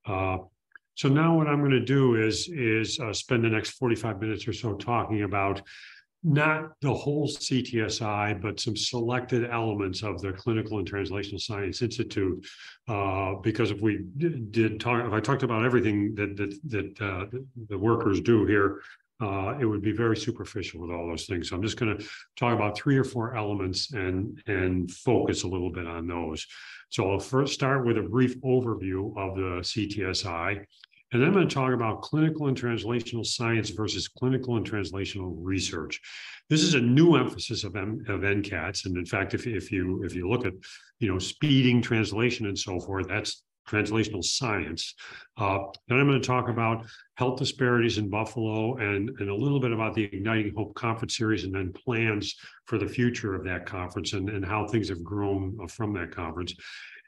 Uh, so now what I'm going to do is spend the next 45 minutes or so talking about not the whole CTSI, but some selected elements of the Clinical and Translational Science Institute. Because if I talked about everything that the workers do here, it would be very superficial with all those things. So I'm just going to talk about 3 or 4 elements and focus a little bit on those. So I'll first start with a brief overview of the CTSI. And then I'm going to talk about clinical and translational science versus clinical and translational research. This is a new emphasis of NCATS, and in fact, if you look at speeding translation and so forth, that's translational science. Then I'm going to talk about health disparities in Buffalo and a little bit about the Igniting Hope Conference Series, and then plans for the future of that conference and how things have grown from that conference.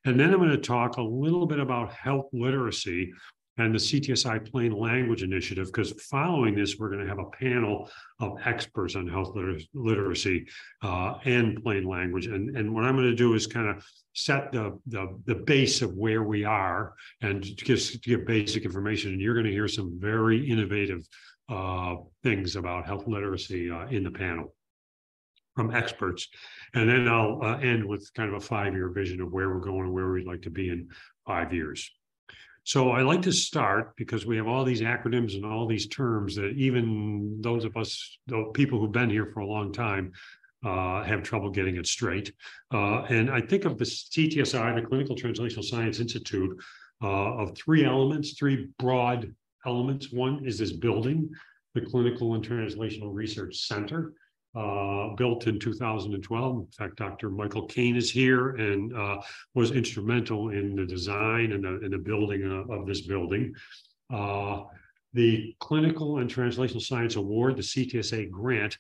And then I'm going to talk a little bit about health literacy and the CTSI Plain Language Initiative, because following this, we're going to have a panel of experts on health literacy and plain language. And what I'm going to do is kind of set the base of where we are and to give basic information. And you're going to hear some very innovative things about health literacy in the panel from experts. And then I'll end with kind of a 5-year vision of where we're going and where we'd like to be in 5 years. So I like to start because we have all these acronyms and all these terms that even those of us, people who've been here for a long time, have trouble getting it straight. And I think of the CTSI, the Clinical Translational Science Institute, of 3 elements, 3 broad elements. One is this building, the Clinical and Translational Research Center, built in 2012. In fact, Dr. Michael Kane is here and was instrumental in the design and the building of this building. The Clinical and Translational Science Award, the CTSA grant,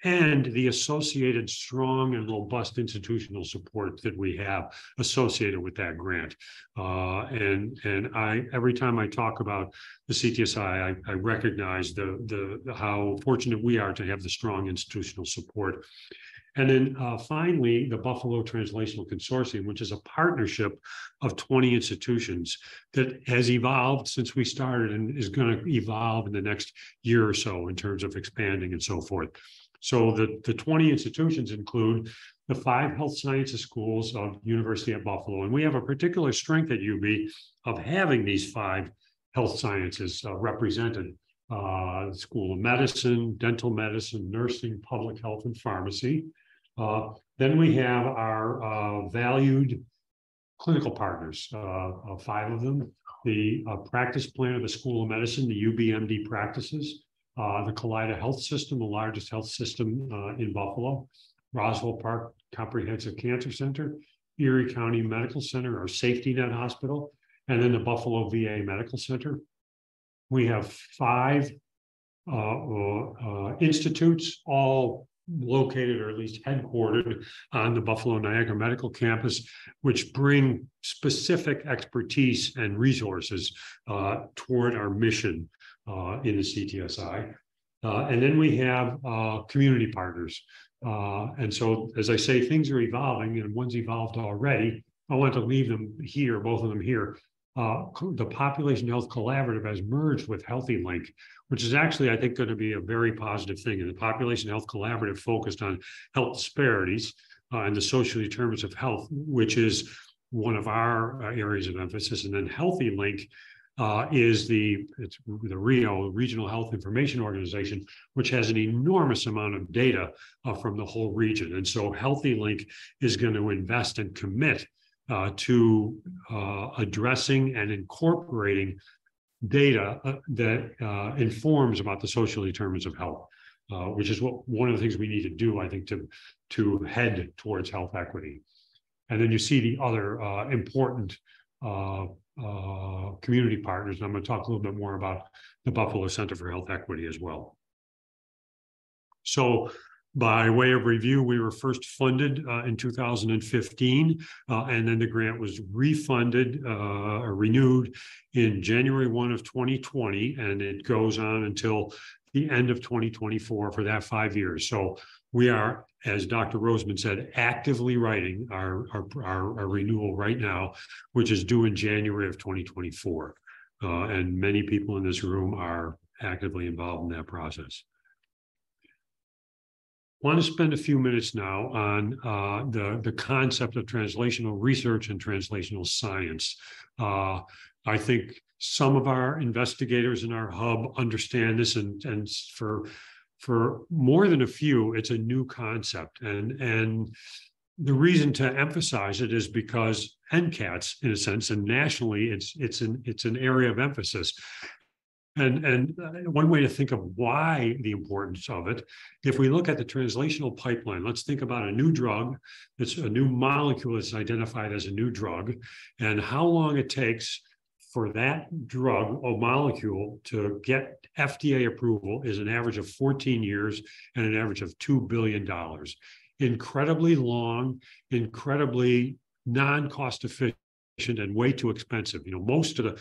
and the associated strong and robust institutional support that we have associated with that grant. And every time I talk about the CTSI, I recognize how fortunate we are to have the strong institutional support. And then finally, the Buffalo Translational Consortium, which is a partnership of 20 institutions that has evolved since we started and is going to evolve in the next year or so in terms of expanding and so forth. So the 20 institutions include the 5 health sciences schools of University at Buffalo. And we have a particular strength at UB of having these 5 health sciences represented. School of Medicine, Dental Medicine, Nursing, Public Health, and Pharmacy. Then we have our valued clinical partners, 5 of them. The practice plan of the School of Medicine, the UBMD practices. The Kaleida Health System, the largest health system in Buffalo, Roswell Park Comprehensive Cancer Center, Erie County Medical Center, our safety net hospital, and then the Buffalo VA Medical Center. We have 5 institutes, all located or at least headquartered on the Buffalo Niagara Medical Campus, which bring specific expertise and resources toward our mission in the CTSI. And then we have community partners. And so, as I say, things are evolving, and one's evolved already. I want to leave them here, both of them here. The Population Health Collaborative has merged with Healthy Link, which is actually, I think, going to be a very positive thing. And the Population Health Collaborative focused on health disparities and the social determinants of health, which is one of our areas of emphasis. And then Healthy Link is the RIO, Regional Health Information Organization, which has an enormous amount of data from the whole region. And so Healthy Link is going to invest and commit to addressing and incorporating data that informs about the social determinants of health, which is one of the things we need to do, I think, to head towards health equity. And then you see the other important community partners. And I'm going to talk a little bit more about the Buffalo Center for Health Equity as well. So by way of review, we were first funded in 2015, and then the grant was refunded or renewed in January 1 of 2020, and it goes on until the end of 2024 for that 5 years. So we are, as Dr. Roseman said, actively writing our renewal right now, which is due in January of 2024. and many people in this room are actively involved in that process. I want to spend a few minutes now on the concept of translational research and translational science. I think some of our investigators in our hub understand this, and for more than a few, it's a new concept. And the reason to emphasize it is because NCATS, in a sense, and nationally, it's an area of emphasis. And one way to think of why the importance of it, if we look at the translational pipeline, let's think about a new drug. It's a new molecule that's identified as a new drug, and how long it takes for that drug or molecule to get FDA approval is an average of 14 years and an average of $2 billion. Incredibly long, incredibly non-cost efficient, and way too expensive. Most of the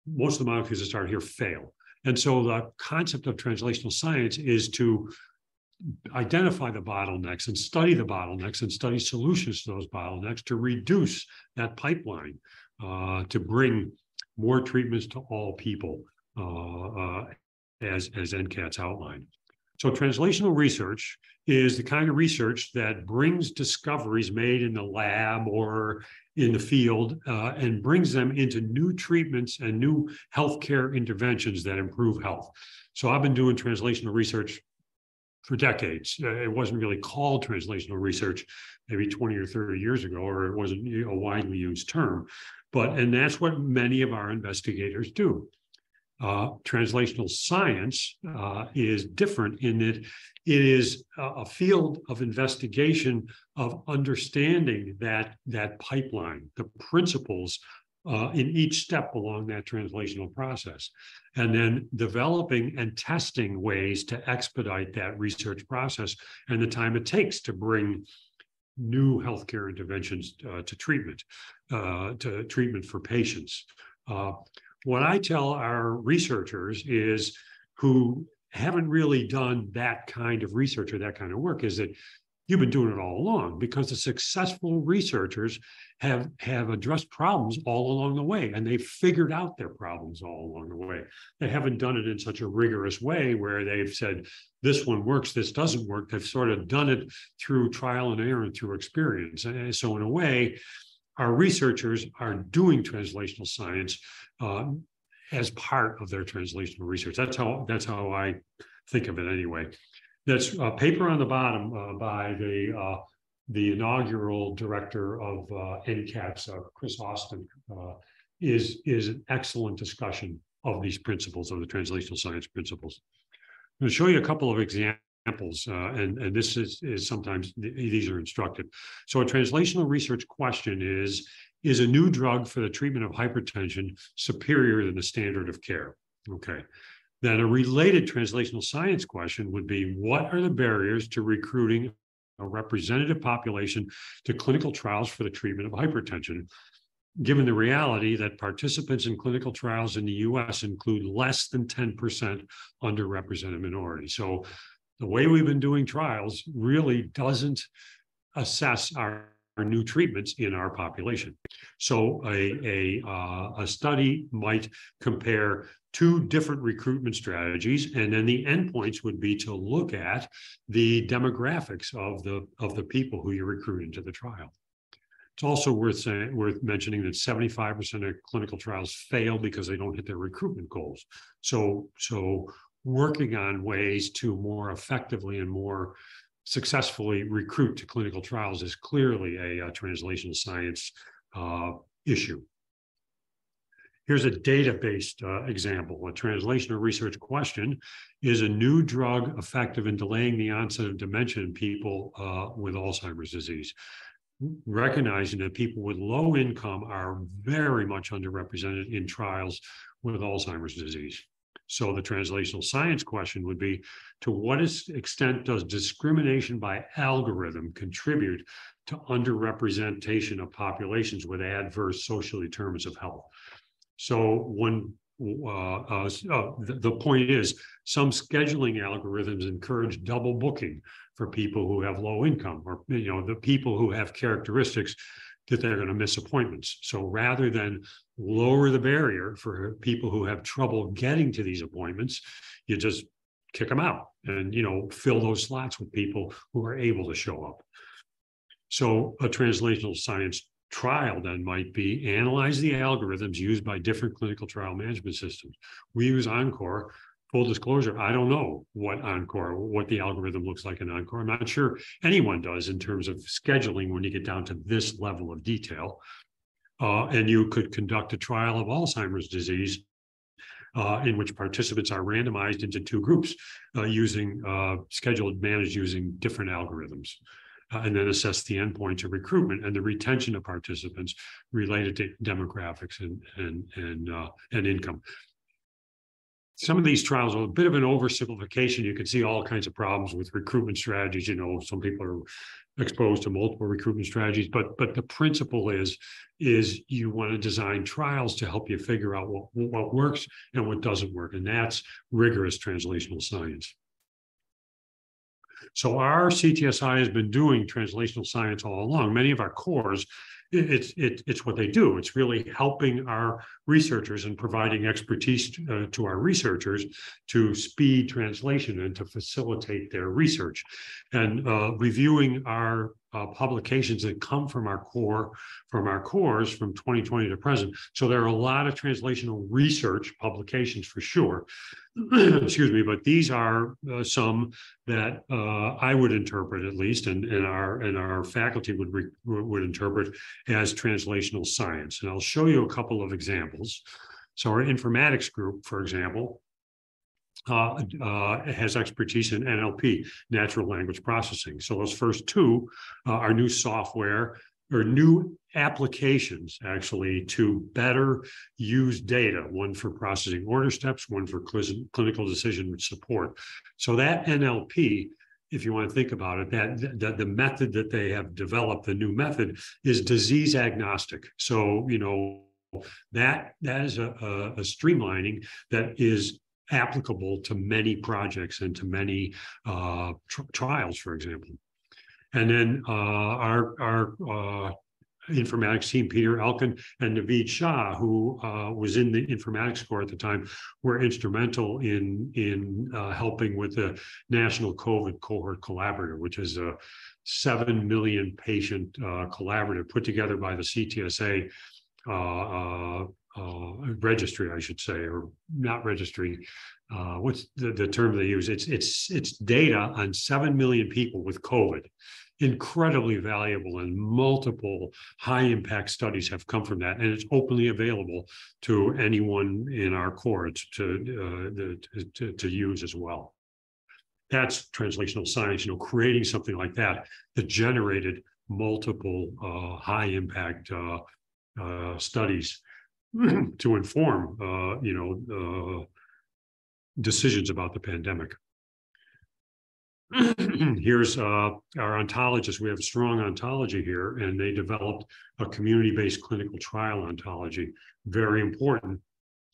molecules that start here fail. And so the concept of translational science is to identify the bottlenecks and study the bottlenecks and study solutions to those bottlenecks to reduce that pipeline, to bring more treatments to all people, as NCATS outlined. So translational research is the kind of research that brings discoveries made in the lab or in the field and brings them into new treatments and new healthcare interventions that improve health. So I've been doing translational research for decades. It wasn't really called translational research maybe 20 or 30 years ago, or it wasn't a widely used term. And that's what many of our investigators do. Translational science is different in that it is a field of investigation of understanding that pipeline, the principles in each step along that translational process, and then developing and testing ways to expedite that research process and the time it takes to bring new healthcare interventions to treatment for patients. What I tell our researchers is who haven't really done that kind of research or that kind of work is that you've been doing it all along, because the successful researchers have addressed problems all along the way, and they've figured out their problems all along the way. They haven't done it in such a rigorous way where they've said, this one works, this doesn't work. They've sort of done it through trial and error and through experience. And so in a way, our researchers are doing translational science as part of their translational research. That's how I think of it anyway. That's a paper on the bottom by the inaugural director of NCATS, Chris Austin, is an excellent discussion of these principles, of the translational science principles. I'm going to show you a couple of examples, and this is sometimes these are instructive. So a translational research question is a new drug for the treatment of hypertension superior than the standard of care? Okay. Then a related translational science question would be, what are the barriers to recruiting a representative population to clinical trials for the treatment of hypertension, given the reality that participants in clinical trials in the US include less than 10% underrepresented minorities? So the way we've been doing trials really doesn't assess our new treatments in our population. So a study might compare two different recruitment strategies, and then the endpoints would be to look at the demographics of the people who you recruit into the trial. It's also worth mentioning that 75% of clinical trials fail because they don't hit their recruitment goals. So working on ways to more effectively and more successfully recruit to clinical trials is clearly a translational science issue. Here's a data-based example. A translational research question: is a new drug effective in delaying the onset of dementia in people with Alzheimer's disease? Recognizing that people with low income are very much underrepresented in trials with Alzheimer's disease. So the translational science question would be, to what extent does discrimination by algorithm contribute to underrepresentation of populations with adverse social determinants of health? So the point is, some scheduling algorithms encourage double booking for people who have low income, or the people who have characteristics that they're going to miss appointments. So rather than lower the barrier for people who have trouble getting to these appointments, you just kick them out and, fill those slots with people who are able to show up. So a translational science trial then might be analyze the algorithms used by different clinical trial management systems. We use Encore. Full disclosure, I don't know what the algorithm looks like in Encore. I'm not sure anyone does in terms of scheduling when you get down to this level of detail. And you could conduct a trial of Alzheimer's disease in which participants are randomized into two groups using scheduled managed using different algorithms. And then assess the endpoints of recruitment and the retention of participants related to demographics and income. Some of these trials are a bit of an oversimplification. You can see all kinds of problems with recruitment strategies. Some people are exposed to multiple recruitment strategies, but the principle is you want to design trials to help you figure out what works and what doesn't work, and that's rigorous translational science. So our CTSI has been doing translational science all along. Many of our cores, it's what they do. It's really helping our researchers and providing expertise to our researchers to speed translation and to facilitate their research. And reviewing our publications that come from our cores from 2020 to present. So there are a lot of translational research publications for sure. Excuse me, but these are some that I would interpret, at least, and our faculty would interpret as translational science. And I'll show you a couple of examples. So our informatics group, for example, has expertise in NLP, natural language processing. So those first two are new software or new applications, actually, to better use data, one for processing order steps, one for clinical decision support. So that NLP, if you want to think about it, that the method that they have developed, the new method, is disease agnostic. So, that is a streamlining that is applicable to many projects and to many trials, for example. And then our informatics team, Peter Elkin and Naveed Shah, who was in the informatics core at the time, were instrumental in helping with the National COVID Cohort Collaborative, which is a 7 million patient collaborative put together by the CTSA registry, I should say, or not registry. What's the term they use? It's data on 7 million people with COVID. Incredibly valuable, and multiple high impact studies have come from that, and it's openly available to anyone in our core to use as well. That's translational science, creating something like that generated multiple high impact studies to inform decisions about the pandemic. Here's our ontologists. We have a strong ontology here, and they developed a community-based clinical trial ontology. Very important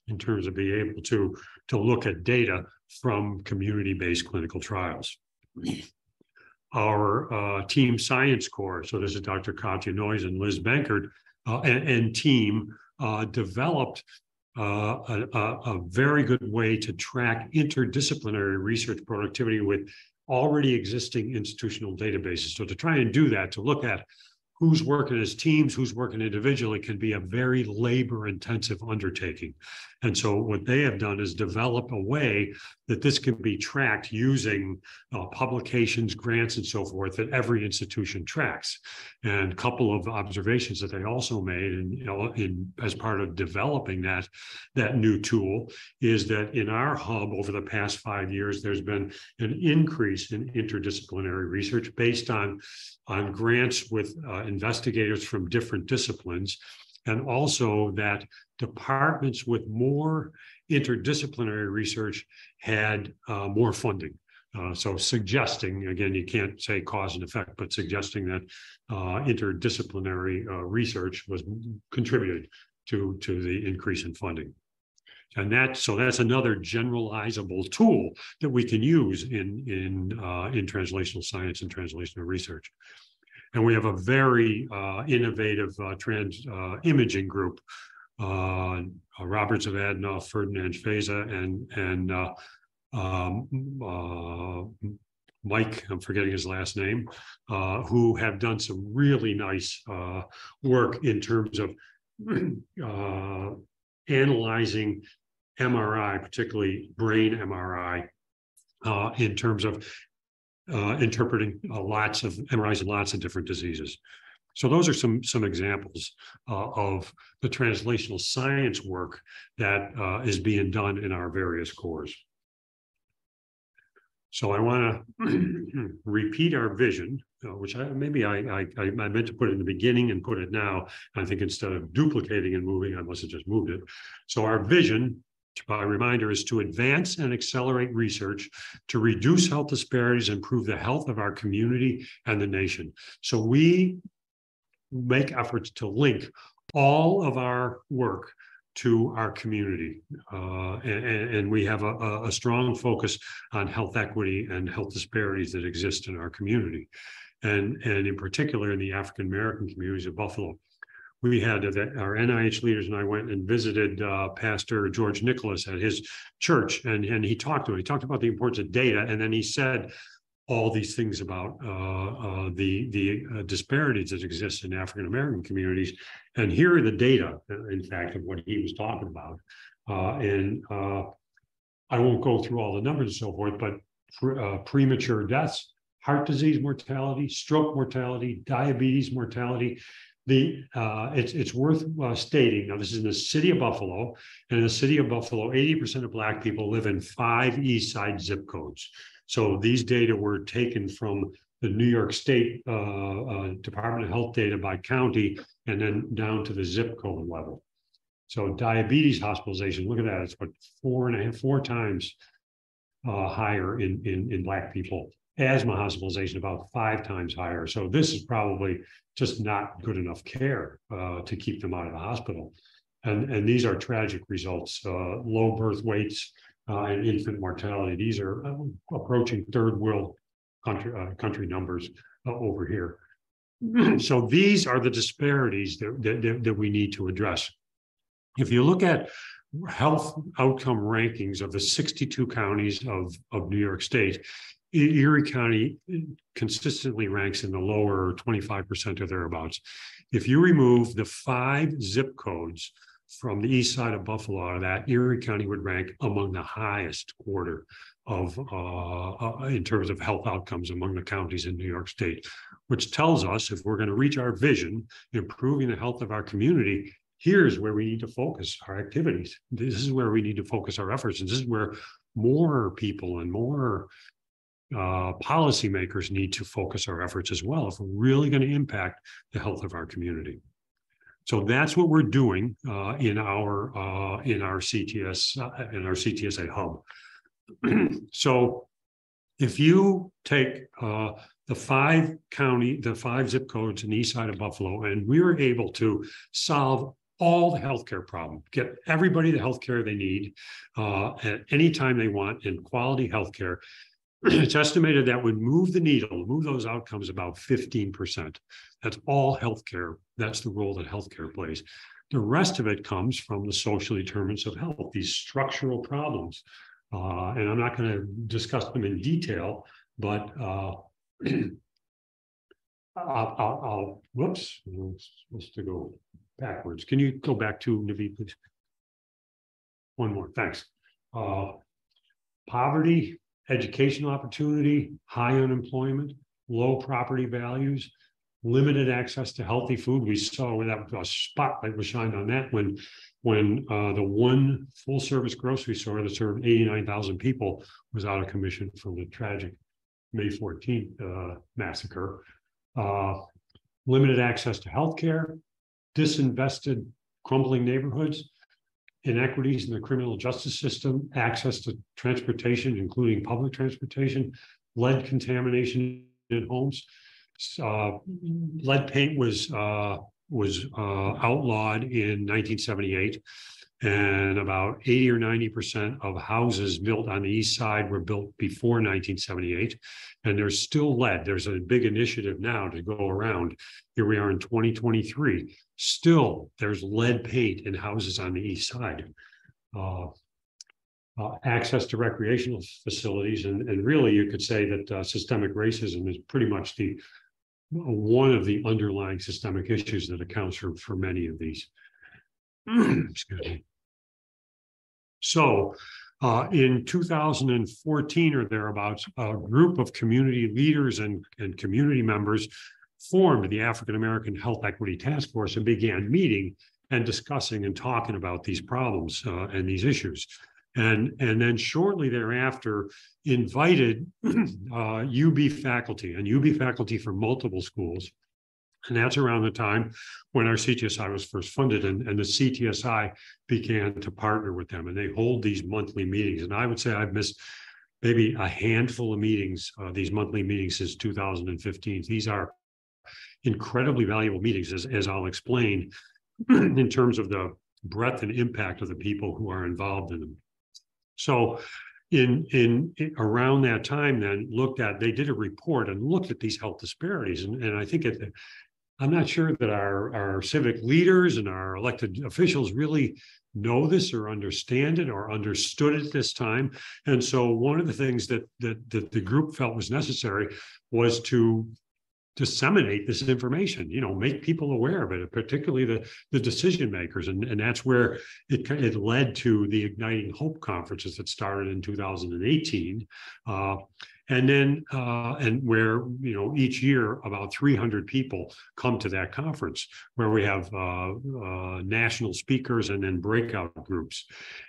in terms of being able to look at data from community-based clinical trials. Our team science core, so this is Dr. Katja Noyes and Liz Benkert, and team developed a very good way to track interdisciplinary research productivity with already existing institutional databases. So to try and do that, to look at who's working as teams, who's working individually, can be a very labor-intensive undertaking. And so what they have done is develop a way that this can be tracked using publications, grants, and so forth that every institution tracks. And a couple of observations that they also made, and as part of developing that new tool, is that in our hub over the past 5 years, there's been an increase in interdisciplinary research based on grants with investigators from different disciplines, and also that departments with more interdisciplinary research had more funding. So suggesting, again, you can't say cause and effect, but suggesting that interdisciplinary research was contributed to the increase in funding. And that's another generalizable tool that we can use in translational science and translational research. And we have a very innovative imaging group, Robert Zavadnov, Ferdinand Feza, and Mike, I'm forgetting his last name, who have done some really nice work in terms of analyzing MRI, particularly brain MRI, in terms of interpreting lots of MRIs and lots of different diseases. So those are some examples of the translational science work that is being done in our various cores. So I want to repeat our vision, which I meant to put it in the beginning and put it now. I think instead of duplicating and moving, I must have just moved it. So our vision, by reminder, is to advance and accelerate research to reduce health disparities and improve the health of our community and the nation. So we make efforts to link all of our work to our community. And we have a strong focus on health equity and health disparities that exist in our community. And in particular, in the African-American communities of Buffalo. We had our NIH leaders and I went and visited Pastor George Nicholas at his church, and he talked about the importance of data, and then he said all these things about the disparities that exist in African American communities. And here are the data, in fact, of what he was talking about. I won't go through all the numbers and so forth, but premature deaths, heart disease mortality, stroke mortality, diabetes mortality. It's worth stating, now this is in the city of Buffalo, and in the city of Buffalo, 80% of Black people live in 5 East Side zip codes. So these data were taken from the New York State Department of Health data by county, and then down to the zip code level. So diabetes hospitalization, look at that, it's about 4 times higher in Black people. Asthma hospitalization about 5 times higher. So this is probably just not good enough care to keep them out of the hospital. And these are tragic results, low birth weights and infant mortality. These are approaching third world country numbers over here. So these are the disparities that we need to address. If you look at health outcome rankings of the 62 counties of New York State, Erie County consistently ranks in the lower 25% or thereabouts. If you remove the 5 zip codes from the east side of Buffalo out of that, Erie County would rank among the highest quarter of in terms of health outcomes among the counties in New York State, which tells us if we're going to reach our vision, improving the health of our community, here's where we need to focus our activities. This is where we need to focus our efforts. And this is where more people and more policymakers need to focus our efforts as well if we're really going to impact the health of our community. So that's what we're doing in our CTSI hub. So if you take the 5 zip codes in the east side of Buffalo, and we were able to solve all the healthcare problem, get everybody the healthcare they need at any time they want in quality healthcare, it's estimated that would move the needle, move those outcomes about 15%. That's all healthcare. That's the role that healthcare plays. The rest of it comes from the social determinants of health, these structural problems. And I'm not going to discuss them in detail, but whoops, I'm supposed to go backwards. Can you go back to Naveed, please? One more, thanks. Poverty, educational opportunity, high unemployment, low property values, limited access to healthy food. We saw where that spotlight was shined on that when the one full-service grocery store that served 89,000 people was out of commission from the tragic May 14th massacre. Limited access to healthcare, disinvested, crumbling neighborhoods, inequities in the criminal justice system, access to transportation, including public transportation, lead contamination in homes. Lead paint was outlawed in 1978, And about 80 or 90% of houses built on the east side were built before 1978. And there's still lead. There's a big initiative now to go around. Here we are in 2023. Still, there's lead paint in houses on the east side. Access to recreational facilities. And really, you could say that systemic racism is pretty much one of the underlying systemic issues that accounts for many of these. Excuse me. So in 2014 or thereabouts, a group of community leaders and community members formed the African American Health Equity Task Force and began meeting and discussing and talking about these problems and these issues. And then shortly thereafter invited UB faculty from multiple schools. And that's around the time when our CTSI was first funded, and the CTSI began to partner with them. And they hold these monthly meetings. And I would say I've missed maybe a handful of meetings, these monthly meetings since 2015. These are incredibly valuable meetings, as I'll explain, in terms of the breadth and impact of the people who are involved in them. So in around that time then they did a report and looked at these health disparities. And I think I'm not sure that our civic leaders and our elected officials really know this or understand it or understood it this time. And so one of the things that the group felt was necessary was to disseminate this information, make people aware of it, particularly the decision makers. And that's where it led to the Igniting Hope conferences that started in 2018. And where, each year about 300 people come to that conference, where we have national speakers and then breakout groups.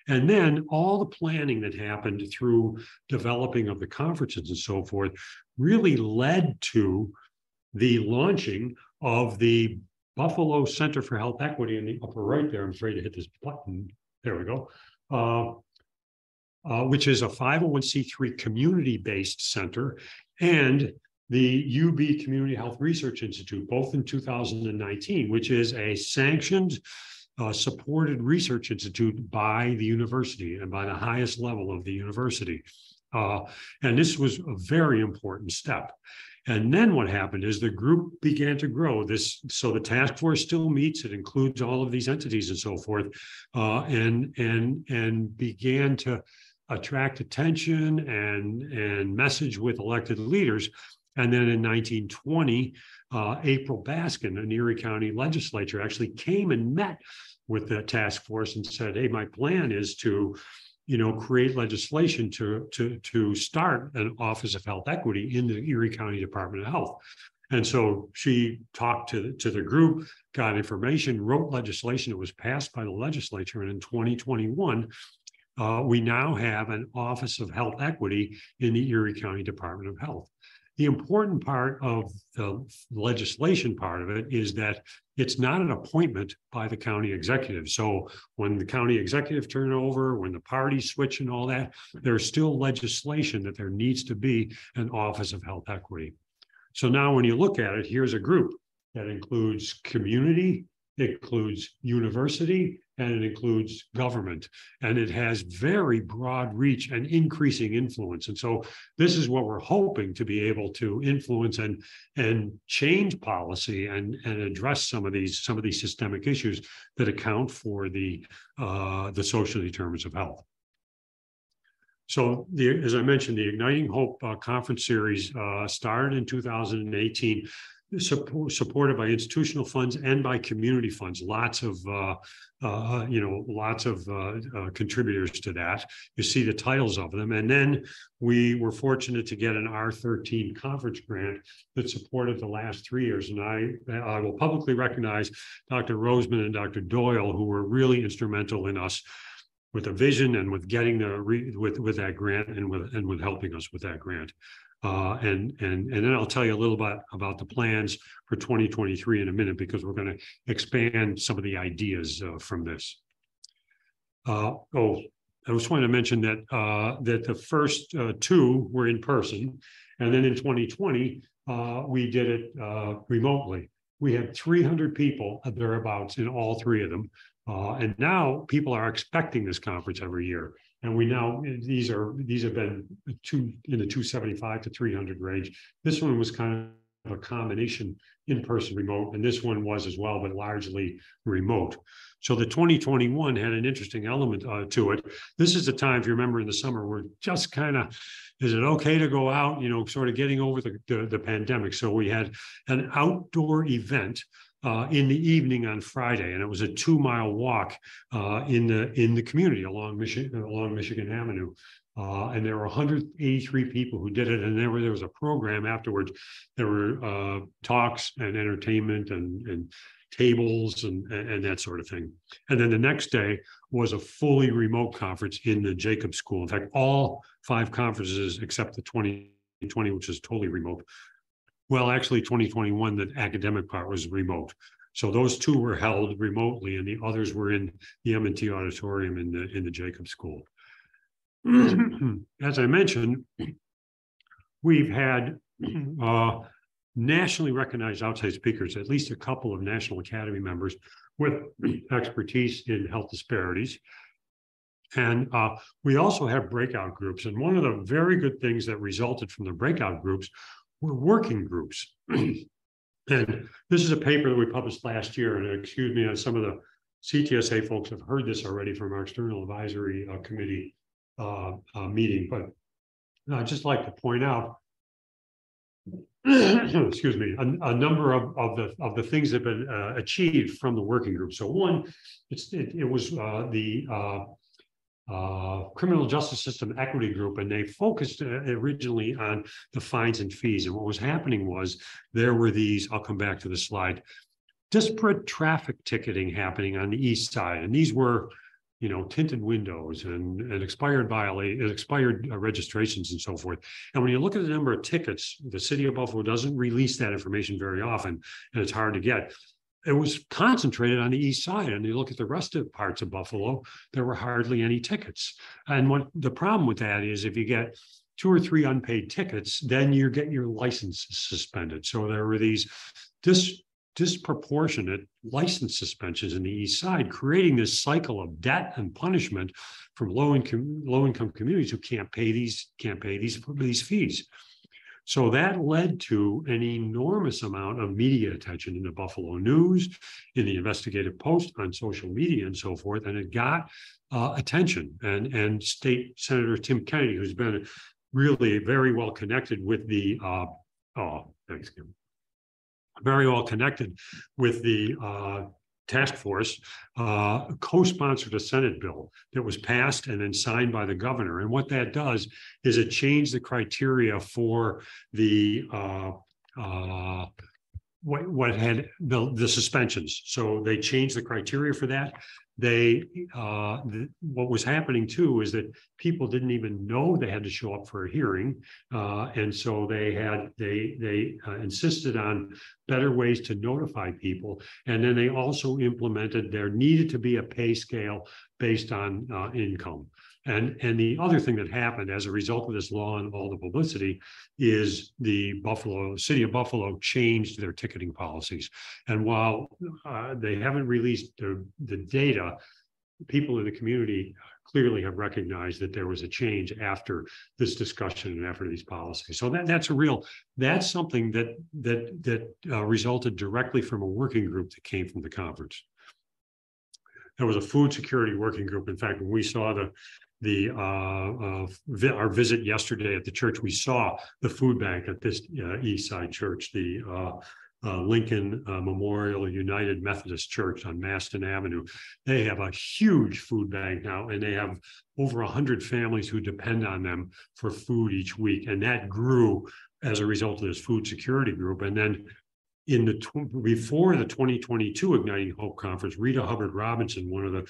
And then all the planning that happened through developing of the conferences and so forth really led to the launching of the Buffalo Center for Health Equity in the upper right there. I'm afraid to hit this button. There we go. Which is a 501c3 community-based center, and the UB Community Health Research Institute, both in 2019, which is a sanctioned, supported research institute by the university and by the highest level of the university. And this was a very important step. And then what happened is the group began to grow. So the task force still meets. It includes all of these entities and so forth, and began to attract attention and message with elected leaders. And then in 1920, April Baskin, an Erie County legislature, actually came and met with the task force and said, hey, my plan is to create legislation to start an Office of Health Equity in the Erie County Department of Health. And so she talked to the group, got information, wrote legislation. It was passed by the legislature. And in 2021, we now have an Office of Health Equity in the Erie County Department of Health. The important part of the legislation part of it is that it's not an appointment by the county executive. So when the county executive turn over, when the parties switch and all that, there's still legislation that there needs to be an Office of Health Equity. So now when you look at it, here's a group that includes community, it includes university, and it includes government. And it has very broad reach and increasing influence. And so this is what we're hoping to be able to influence and change policy and address some of these systemic issues that account for the social determinants of health. So as I mentioned, the Igniting Hope conference series started in 2018. Supported by institutional funds and by community funds, lots of contributors to that. You see the titles of them. And then we were fortunate to get an R13 conference grant that supported the last 3 years. And I will publicly recognize Dr. Roseman and Dr. Doyle, who were really instrumental in us with a vision and with getting with that grant and with helping us with that grant. And then I'll tell you a little bit about the plans for 2023 in a minute, because we're going to expand some of the ideas from this. I just wanted to mention that the first two were in person, and then in 2020 we did it remotely. We had 300 people thereabouts in all three of them. And now people are expecting this conference every year. And these have been in the 275 to 300 range. This one was kind of a combination in-person remote, and this one was as well, but largely remote. So the 2021 had an interesting element to it. This is the time, if you remember, in the summer, we're just kind of, is it okay to go out, sort of getting over the pandemic. So we had an outdoor event in the evening on Friday, and it was a 2-mile walk in the community along Michigan Avenue. And there were 183 people who did it, and there was a program afterwards. There were talks and entertainment and tables and that sort of thing. And then the next day was a fully remote conference in the Jacobs School. In fact, all 5 conferences except the 2020, which is totally remote. Well, actually, 2021, the academic part was remote. So those 2 were held remotely, and the others were in the M&T auditorium in the Jacobs School. As I mentioned, we've had nationally recognized outside speakers, at least a couple of National Academy members with expertise in health disparities. And we also have breakout groups. And one of the very good things that resulted from the breakout groups were working groups. And this is a paper that we published last year. And excuse me, some of the CTSA folks have heard this already from our external advisory committee meeting, but I'd just like to point out, excuse me, a number of the things that have been achieved from the working group. So one, it was the Criminal Justice System Equity Group, and they focused originally on the fines and fees. And what was happening was there were these, I'll come back to the slide, disparate traffic ticketing happening on the east side. And these were tinted windows and expired registrations and so forth. And when you look at the number of tickets, the city of Buffalo doesn't release that information very often, and it's hard to get. It was concentrated on the east side. And you look at the rest of parts of Buffalo, there were hardly any tickets. And what the problem with that is, if you get 2 or 3 unpaid tickets, then you get your license suspended. So there were these disproportionate license suspensions in the east side, creating this cycle of debt and punishment from low-income communities who can't pay these fees. So that led to an enormous amount of media attention in the Buffalo News, in the Investigative Post, on social media and so forth, and it got attention. And State Senator Tim Kennedy, who's been really very well connected with the very well connected with the task force, co-sponsored a Senate bill that was passed and then signed by the governor. And what that does is it changed the criteria for the what had the suspensions. So they changed the criteria for that. What was happening too is that people didn't even know they had to show up for a hearing, and so they insisted on better ways to notify people, and then they also implemented there needed to be a pay scale based on income. And the other thing that happened as a result of this law and all the publicity is the city of Buffalo changed their ticketing policies. And while they haven't released the data, people in the community clearly have recognized that there was a change after this discussion and after these policies. So that's something that resulted directly from a working group that came from the conference. There was a food security working group. In fact, when we saw our visit yesterday at the church, we saw the food bank at this East Side church, the Lincoln Memorial United Methodist Church on Maston Avenue. They have a huge food bank now, and they have over 100 families who depend on them for food each week. And that grew as a result of this food security group. And then before the 2022 Igniting Hope Conference, Rita Hubbard Robinson, one of the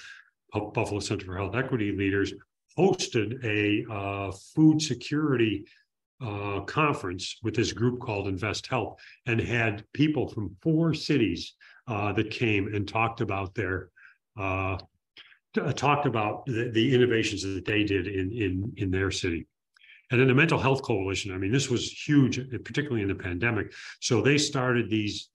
Buffalo Center for Health Equity leaders, hosted a food security conference with this group called Invest Health, and had people from 4 cities that came and talked about the innovations that they did in their city. And then the Mental Health Coalition, I mean, this was huge, particularly in the pandemic. So they started these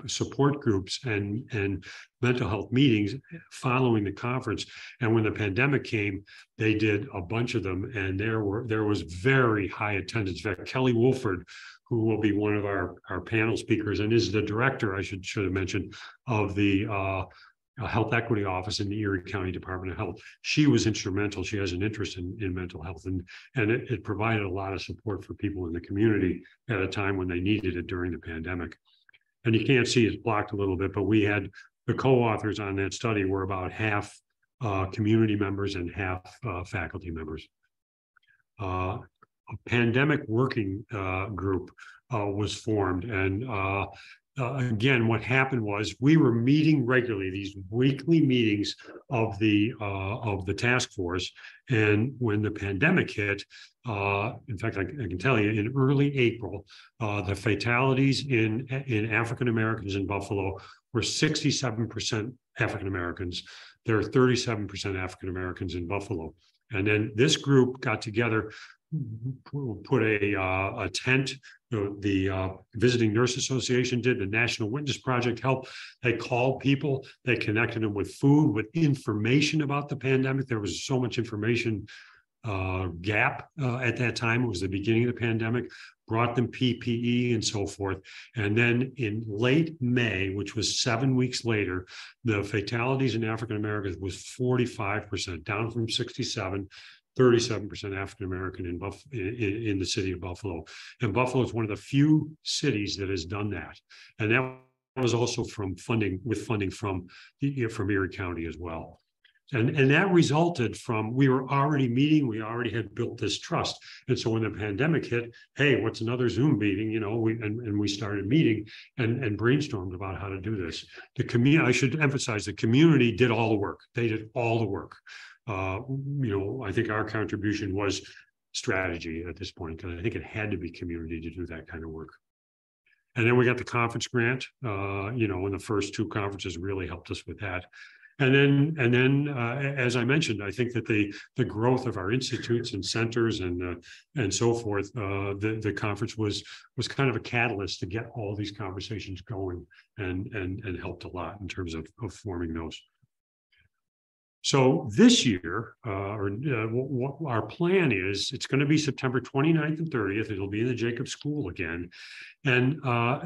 support groups and mental health meetings following the conference. And when the pandemic came, they did a bunch of them, and there was very high attendance. In fact, Kelly Wolford, who will be one of our panel speakers and is the director, I should have mentioned, of the Health Equity Office in the Erie County Department of Health. She was instrumental. She has an interest in mental health, and it provided a lot of support for people in the community at a time when they needed it during the pandemic. And you can't see, it's blocked a little bit, but we had the co-authors on that study were about half community members and half faculty members. A pandemic working group was formed, and again, what happened was we were meeting regularly, these weekly meetings of the task force. And when the pandemic hit, in fact, I can tell you, in early April, the fatalities in African Americans in Buffalo were 67% African Americans. There are 37% African Americans in Buffalo. And then this group got together, put a tent. The Visiting Nurse Association did, the National Witness Project helped. They called people, they connected them with food, with information about the pandemic. There was so much information gap at that time. It was the beginning of the pandemic, brought them PPE and so forth. And then in late May, which was 7 weeks later, the fatalities in African Americans was 45%, down from 67. 37% African American in the city of Buffalo. And Buffalo is one of the few cities that has done that. And that was also from funding from Erie County as well. And that resulted from, we were already meeting, we already had built this trust. And so when the pandemic hit, hey, what's another Zoom meeting? You know, we started meeting and brainstormed about how to do this. I should emphasize, the community did all the work. They did all the work. I think our contribution was strategy at this point, because I think it had to be community to do that kind of work. And then we got the conference grant, and the first two conferences really helped us with that. And then, as I mentioned, I think that the growth of our institutes and centers and so forth, the conference was kind of a catalyst to get all these conversations going, and helped a lot in terms of forming those. So this year, what our plan is, it's going to be September 29th and 30th. It'll be in the Jacobs School again. And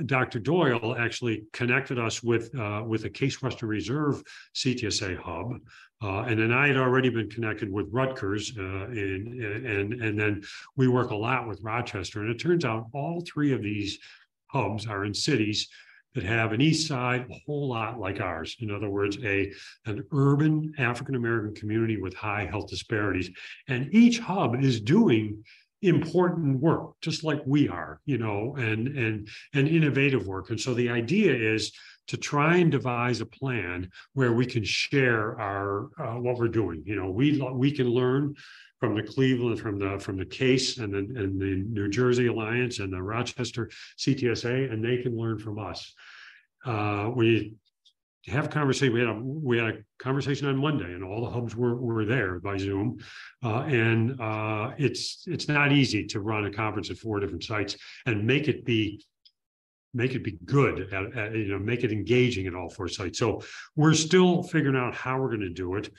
Dr. Doyle actually connected us with a Case Western Reserve CTSI hub. And then I had already been connected with Rutgers, and then we work a lot with Rochester. And it turns out all three of these hubs are in cities that have an east side a whole lot like ours. In other words, an urban African-American community with high health disparities. And each hub is doing important work, just like we are, and innovative work. And so the idea is to try and devise a plan where we can share our what we're doing. We can learn from the Cleveland, from the Case and the New Jersey Alliance and the Rochester CTSA, and they can learn from us. We have a conversation. We had a conversation on Monday, and all the hubs were there by Zoom. And it's not easy to run a conference at 4 different sites and make it be good, make it engaging at all 4 sites. So we're still figuring out how we're going to do it.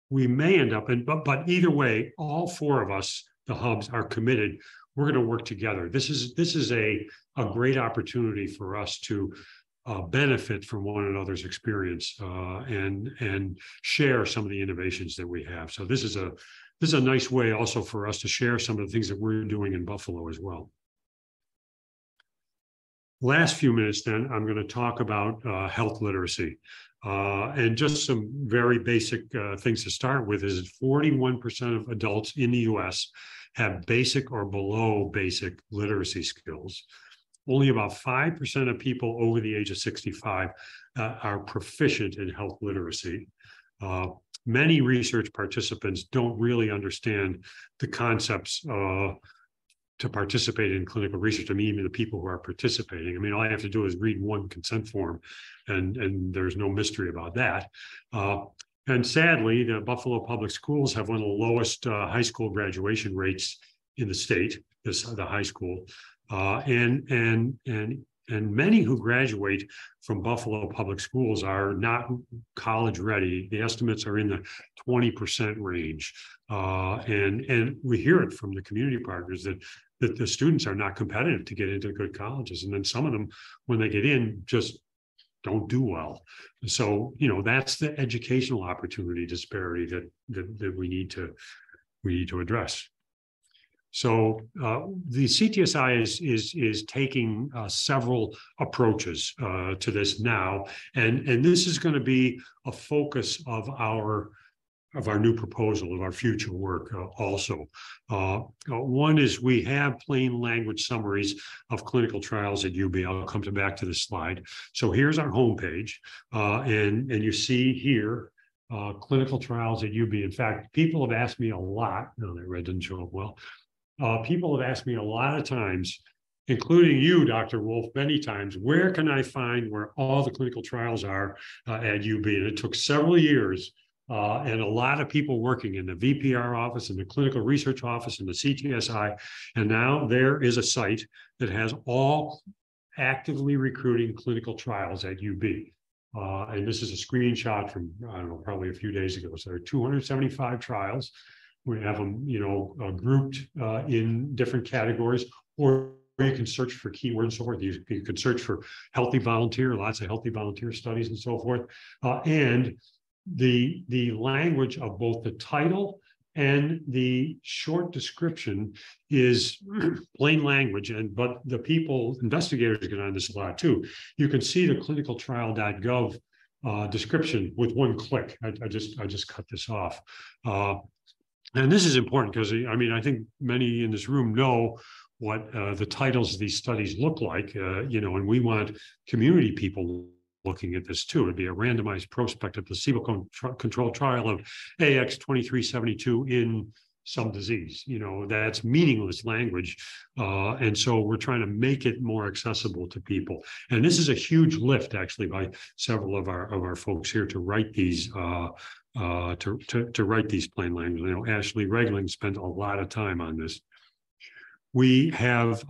We may end up but either way, all 4 of us, the hubs, are committed. We're going to work together. This is a great opportunity for us to benefit from one another's experience and share some of the innovations that we have. So this is a nice way also for us to share some of the things that we're doing in Buffalo as well. Last few minutes, then, I'm going to talk about health literacy. And just some very basic things to start with is 41% of adults in the US have basic or below basic literacy skills. Only about 5% of people over the age of 65 are proficient in health literacy. Many research participants don't really understand the concepts to participate in clinical research. I mean, even the people who are participating. I mean, all I have to do is read one consent form, and there's no mystery about that. And sadly, the Buffalo Public Schools have one of the lowest high school graduation rates in the state, the high school. And many who graduate from Buffalo Public Schools are not college ready. The estimates are in the 20% range. And we hear it from the community partners that the students are not competitive to get into good colleges. And then some of them, when they get in, just don't do well. So, that's the educational opportunity disparity that we need to address. So the CTSI is taking several approaches to this now, and this is going to be a focus of our new proposal, of our future work also. One is we have plain language summaries of clinical trials at UB. I'll come back to this slide. So here's our homepage, and you see here clinical trials at UB. In fact, people have asked me a lot. No, that red didn't show up well. People have asked me a lot of times, including you, Dr. Wolf, many times, where can I find where all the clinical trials are at UB? And it took several years and a lot of people working in the VPR office and the clinical research office and the CTSI. And now there is a site that has all actively recruiting clinical trials at UB. And this is a screenshot from, I don't know, probably a few days ago. So there are 275 trials. We have them, grouped in different categories, or you can search for keywords and so forth. You can search for healthy volunteer, lots of healthy volunteer studies and so forth. And the language of both the title and the short description is plain language, but the investigators get on this a lot too. You can see the clinicaltrial.gov description with one click. I just cut this off. And this is important because, I think many in this room know what the titles of these studies look like, and we want community people looking at this too. It'd be a randomized prospective placebo-controlled trial of AX2372 in some disease. That's meaningless language. And so we're trying to make it more accessible to people. And this is a huge lift, actually, by several of our folks here to write these to write these plain language. Ashley Regling spent a lot of time on this. We have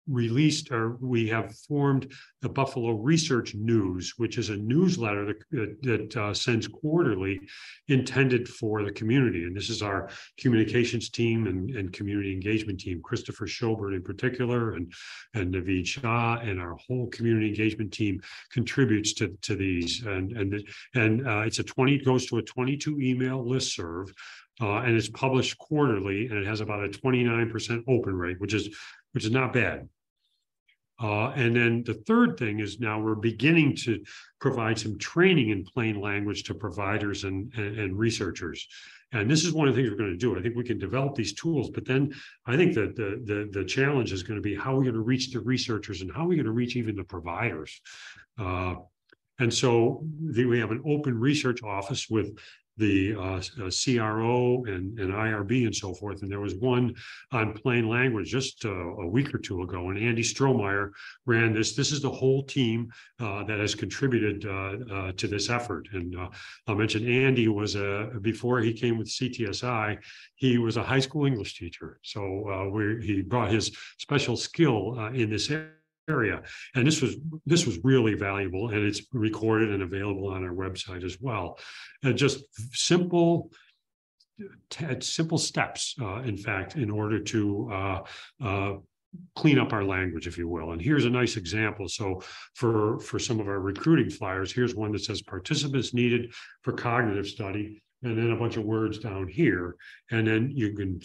we have formed the Buffalo Research News, which is a newsletter that sends quarterly, intended for the community. And this is our communications team and community engagement team, Christopher Schobert in particular, and Naveed Shah, and our whole community engagement team contributes to these. And it's goes to a 22 email listserv, and it's published quarterly, and it has about a 29% open rate, which is not bad. And then the third thing is now we're beginning to provide some training in plain language to providers and researchers. And this is one of the things we're going to do. I think we can develop these tools, but then I think that the challenge is going to be how are we going to reach the researchers and how are we going to reach even the providers. And so we have an open research office with the CRO and IRB and so forth. And there was one on plain language just a week or two ago, and Andy Strohmeyer ran this. This is the whole team that has contributed to this effort. And I'll mention Andy was, before he came with CTSI, he was a high school English teacher. So he brought his special skill in this area. And this was really valuable, and it's recorded and available on our website as well. Just simple steps, in fact, in order to clean up our language, if you will. And here's a nice example. So for some of our recruiting flyers, here's one that says participants needed for cognitive study, and then a bunch of words down here. And then you can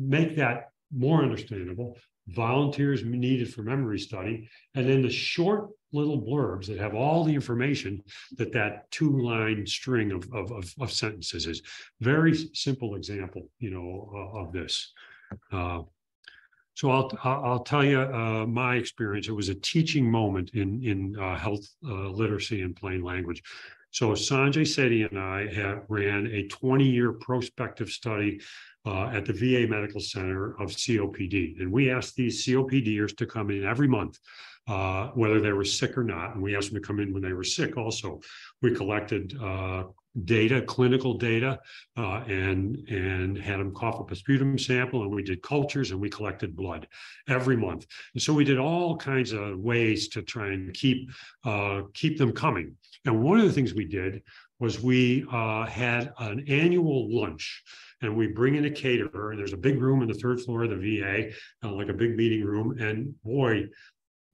make that more understandable. Volunteers needed for memory study, and then the short little blurbs that have all the information that two-line string of sentences is. Very simple example, of this. So I'll tell you my experience. It was a teaching moment in health literacy and plain language. So Sanjay Sethi and I ran a 20-year prospective study at the VA Medical Center of COPD. And we asked these COPDers to come in every month, whether they were sick or not. And we asked them to come in when they were sick also. We collected data, clinical data, and had them cough up a sputum sample, and we did cultures and we collected blood every month. And so we did all kinds of ways to try and keep them coming. And one of the things we did was we had an annual lunch, and we bring in a caterer, and there's a big room on the third floor of the VA, like a big meeting room. And boy,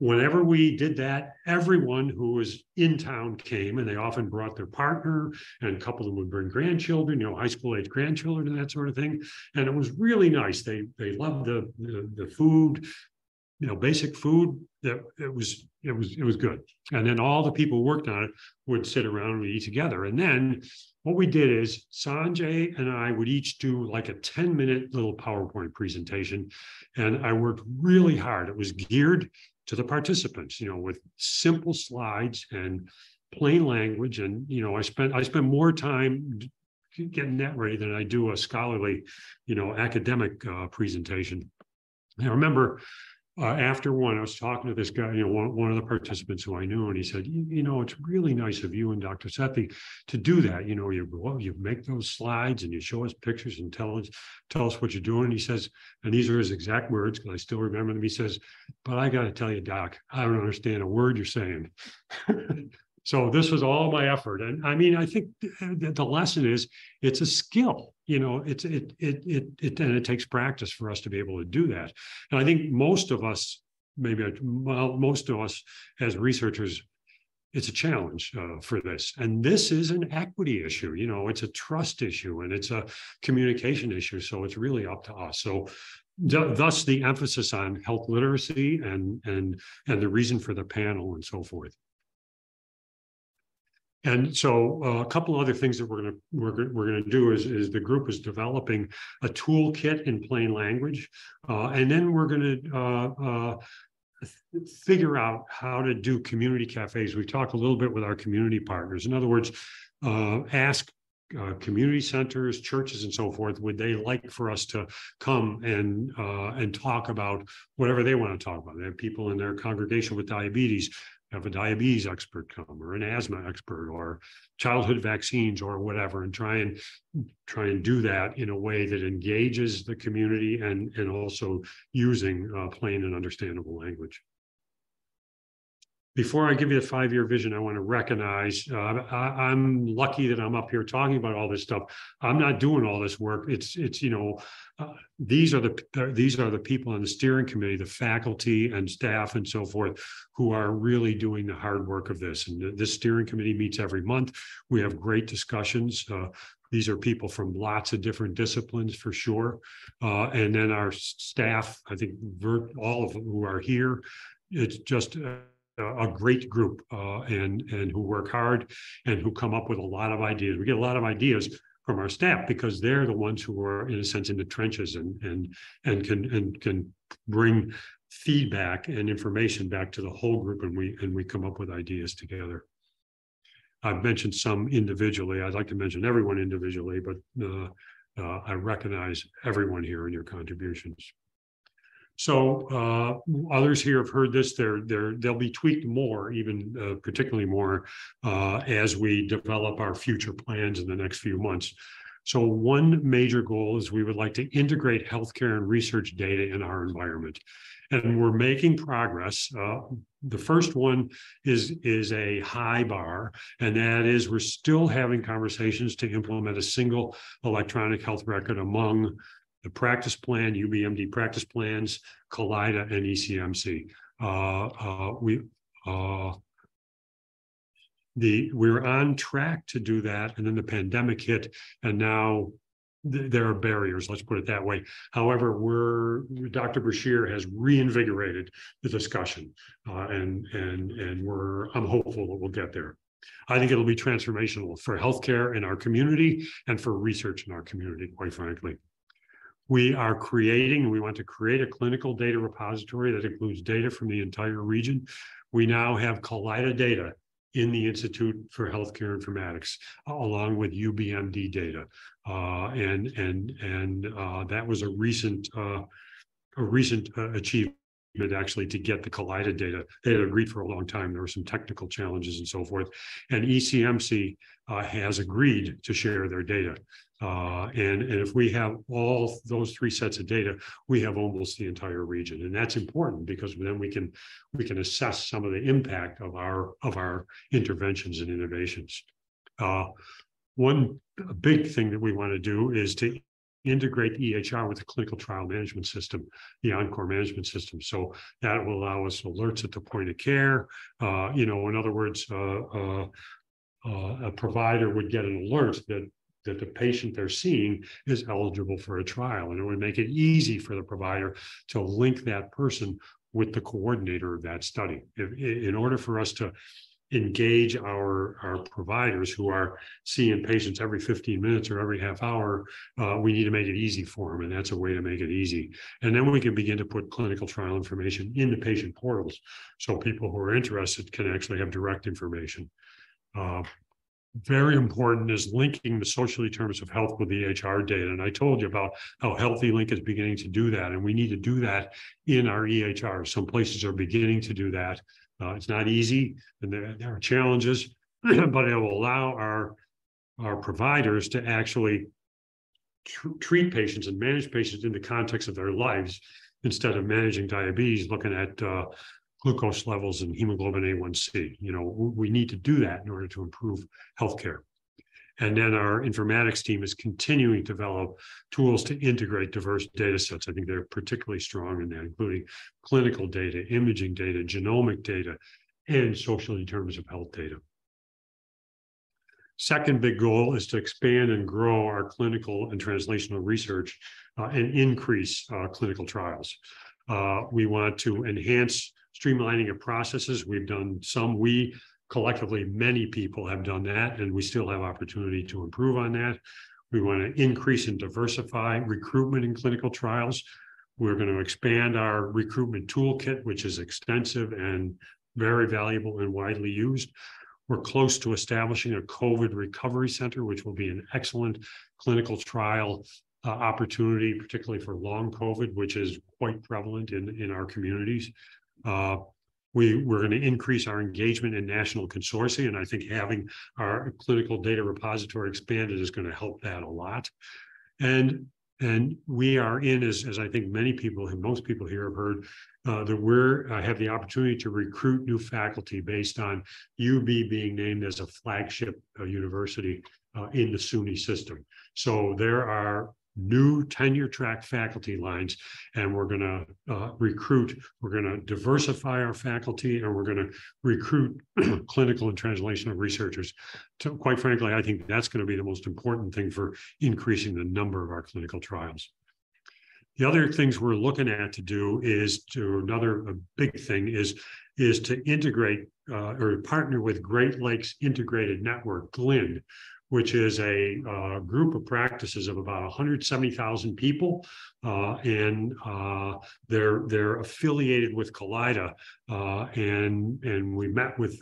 whenever we did that, everyone who was in town came, and they often brought their partner, and a couple of them would bring grandchildren, high school age grandchildren and that sort of thing. And it was really nice. They loved the food, basic food. That it was good. And then all the people who worked on it would sit around and eat together. And then what we did is Sanjay and I would each do like a 10-minute little PowerPoint presentation. And I worked really hard. It was geared to the participants, with simple slides and plain language. And, I spent more time getting that ready than I do a scholarly, academic presentation. I remember after one, I was talking to this guy, one of the participants who I knew, and he said, it's really nice of you and Dr. Sethi to do that. You make those slides and you show us pictures and tell us what you're doing. He says, and these are his exact words, because I still remember them. He says, but I got to tell you, Doc, I don't understand a word you're saying. So this was all my effort. And I mean, I think the lesson is it's a skill, it takes practice for us to be able to do that. And I think most of us as researchers, it's a challenge for this. And this is an equity issue, it's a trust issue, and it's a communication issue. So it's really up to us. So thus the emphasis on health literacy and the reason for the panel and so forth. And so a couple of other things that we're going to do is the group is developing a toolkit in plain language, and then we're going to figure out how to do community cafes. We talked a little bit with our community partners. In other words, ask community centers, churches, and so forth, would they like for us to come and talk about whatever they want to talk about? They have people in their congregation with diabetes. Have a diabetes expert come, or an asthma expert, or childhood vaccines, or whatever, and try and do that in a way that engages the community and also using plain and understandable language. Before I give you the 5-year vision, I want to recognize I'm lucky that I'm up here talking about all this stuff. I'm not doing all this work. These are the people on the steering committee, the faculty and staff and so forth, who are really doing the hard work of this. And this steering committee meets every month. We have great discussions. These are people from lots of different disciplines for sure. And then our staff, I think all of them who are here, it's just a great group and who work hard and who come up with a lot of ideas. We get a lot of ideas from our staff because they're the ones who are, in a sense, in the trenches and can bring feedback and information back to the whole group, and we come up with ideas together. I've mentioned some individually. I'd like to mention everyone individually, but I recognize everyone here in your contributions. So others here have heard this. They'll be tweaked more, even particularly more, as we develop our future plans in the next few months. So one major goal is we would like to integrate healthcare and research data in our environment. And we're making progress. The first one is a high bar, and that is we're still having conversations to implement a single electronic health record among the practice plan, UBMD practice plans, COLIDA, and ECMC. We're on track to do that, and then the pandemic hit, and now there are barriers, let's put it that way. However, Dr. Bashir has reinvigorated the discussion, and I'm hopeful that we'll get there. I think it'll be transformational for healthcare in our community and for research in our community, quite frankly. We want to create a clinical data repository that includes data from the entire region. We now have COLIDA data in the Institute for Healthcare Informatics, along with UBMD data. And that was a recent achievement. actually to get the Collida data. They had agreed for a long time. There were some technical challenges and so forth. And ECMC has agreed to share their data. And if we have all those three sets of data, we have almost the entire region. And that's important because then we can assess some of the impact of our interventions and innovations. One big thing that we want to do is to integrate EHR with the clinical trial management system, the Encore management system. So that will allow us alerts at the point of care. In other words, a provider would get an alert that the patient they're seeing is eligible for a trial, and it would make it easy for the provider to link that person with the coordinator of that study. In order for us to engage our providers who are seeing patients every 15 minutes or every half hour, we need to make it easy for them, and that's a way to make it easy. And then we can begin to put clinical trial information into patient portals so people who are interested can actually have direct information. Very important is linking the social determinants of health with the EHR data. And I told you about how Healthy Link is beginning to do that, and we need to do that in our EHR. Some places are beginning to do that. It's not easy, and there are challenges, but it will allow our providers to actually treat patients and manage patients in the context of their lives instead of managing diabetes, looking at glucose levels and hemoglobin A1C. We need to do that in order to improve healthcare. And then our informatics team is continuing to develop tools to integrate diverse data sets. I think they're particularly strong in that, including clinical data, imaging data, genomic data, and social determinants of health data. Second big goal is to expand and grow our clinical and translational research and increase clinical trials. We want to enhance streamlining of processes. We've done some. Collectively, many people have done that, and we still have opportunity to improve on that. We want to increase and diversify recruitment in clinical trials. We're going to expand our recruitment toolkit, which is extensive and very valuable and widely used. We're close to establishing a COVID recovery center, which will be an excellent clinical trial opportunity, particularly for long COVID, which is quite prevalent in our communities. We're going to increase our engagement in national consortia, and I think having our clinical data repository expanded is going to help that a lot. And we are in, as I think most people here have heard, that I have the opportunity to recruit new faculty based on UB being named as a flagship university in the SUNY system. So there are new tenure track faculty lines, and we're going to we're going to diversify our faculty, and we're going to recruit clinical and translational researchers. Quite frankly, I think that's going to be the most important thing for increasing the number of our clinical trials. The other things we're looking at to do is a big thing is to integrate or partner with Great Lakes Integrated Network, GLIN, which is a group of practices of about 170,000 people, and they're affiliated with Collida, and we met with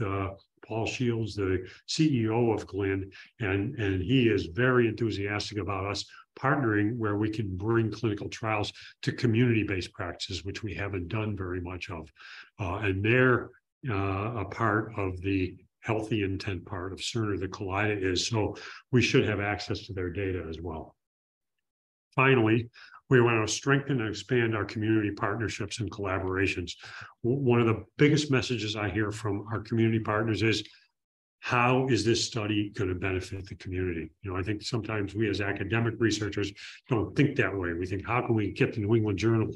Paul Shields, the CEO of GLIN, and he is very enthusiastic about us partnering where we can bring clinical trials to community-based practices, which we haven't done very much of, and they're a part of the healthy intent part of Cerner that Collida is, so we should have access to their data as well. Finally, we want to strengthen and expand our community partnerships and collaborations. One of the biggest messages I hear from our community partners is, how is this study going to benefit the community? I think sometimes we as academic researchers don't think that way. We think, how can we get the New England Journal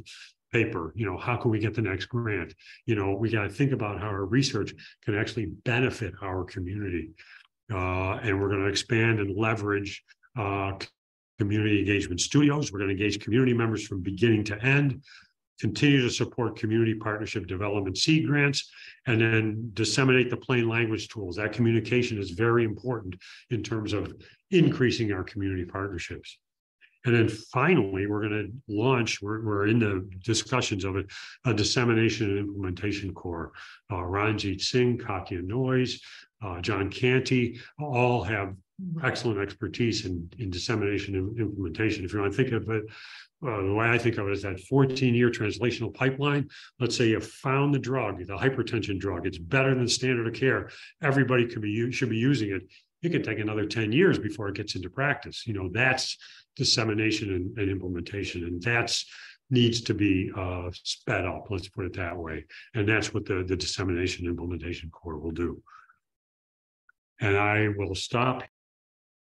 paper? How can we get the next grant? We got to think about how our research can actually benefit our community. And we're going to expand and leverage community engagement studios. We're going to engage community members from beginning to end, continue to support community partnership development seed grants, and then disseminate the plain language tools. That communication is very important in terms of increasing our community partnerships. And then finally, we're going to launch, we're in the discussions of it, a dissemination and implementation core. Ranjit Singh, Katya Noyes, John Canty, all have excellent expertise in dissemination and implementation. If you want to think of it, the way I think of it is that 14-year translational pipeline. Let's say you found the drug, the hypertension drug. It's better than standard of care. Everybody should be using it. It could take another 10 years before it gets into practice. That's dissemination and implementation, and that's needs to be sped up. Let's put it that way. And that's what the dissemination implementation core will do. And I will stop